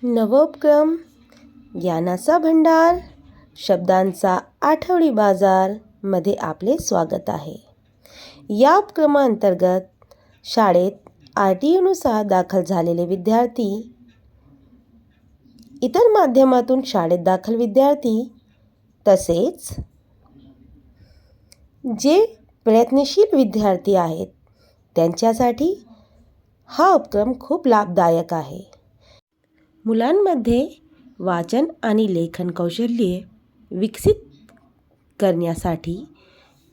नवोपक्रम, ज्ञानाचा भंडार, शब्दांचा आठवडी बाजार मध्ये आपले स्वागत आहे. या उपक्रमांतर्गत शाळेत RTOनुसार दाखल झालेले विद्यार्थी, इतर माध्यमातून शाळेत दाखल विद्यार्थी तसेच जे प्रयत्नशील विद्यार्थी आहेत त्यांच्यासाठी हा उपक्रम खूप लाभदायक आहे. मुलांमध्ये वाचन आणि लेखन कौशल्ये विकसित करण्यासाठी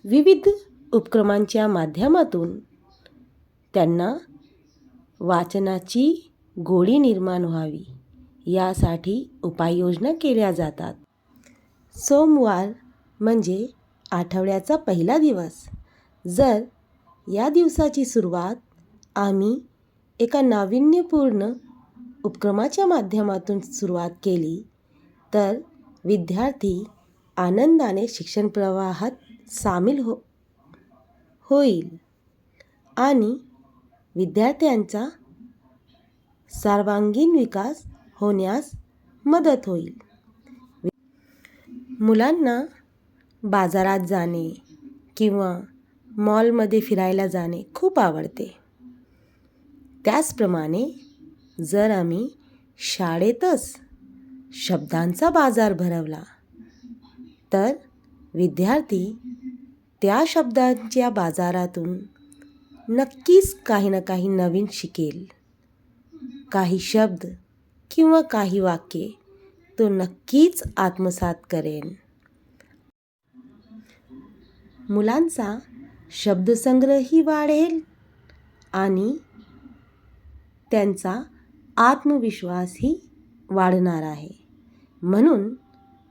विविध उपक्रमांच्या माध्यमातून त्यांना वाचनाची गोडी निर्माण व्हावी यासाठी उपाययोजना केल्या जातात. सोमवार म्हणजे आठवड्याचा पहिला दिवस. जर या दिवसाची सुरुवात आम्ही एका नाविन्यपूर्ण उपक्रमाच्या माध्यमातून सुरुवात केली तर विद्यार्थी आनंदाने शिक्षण प्रवाहात सामील होईल आणि विद्यार्थ्यांचा सर्वांगीण विकास होण्यास मदत होईल. मुलांना बाजारात जाणे किंवा मॉलमध्ये फिरायला जाणे खूप आवडते. त्याचप्रमाणे जर आम्ही शाळेतच शब्दांचा बाजार भरवला तर विद्यार्थी त्या शब्दांच्या बाजारातून नक्कीच काही ना काही नवीन शिकेल. काही शब्द किंवा काही वाक्ये तो नक्कीच आत्मसात करेल. मुलांचा शब्दसंग्रहही वाढेल आणि त्यांचा आत्मविश्वासही वाढणार आहे. म्हणून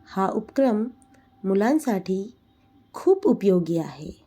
हा उपक्रम मुलांसाठी खूप उपयोगी आहे.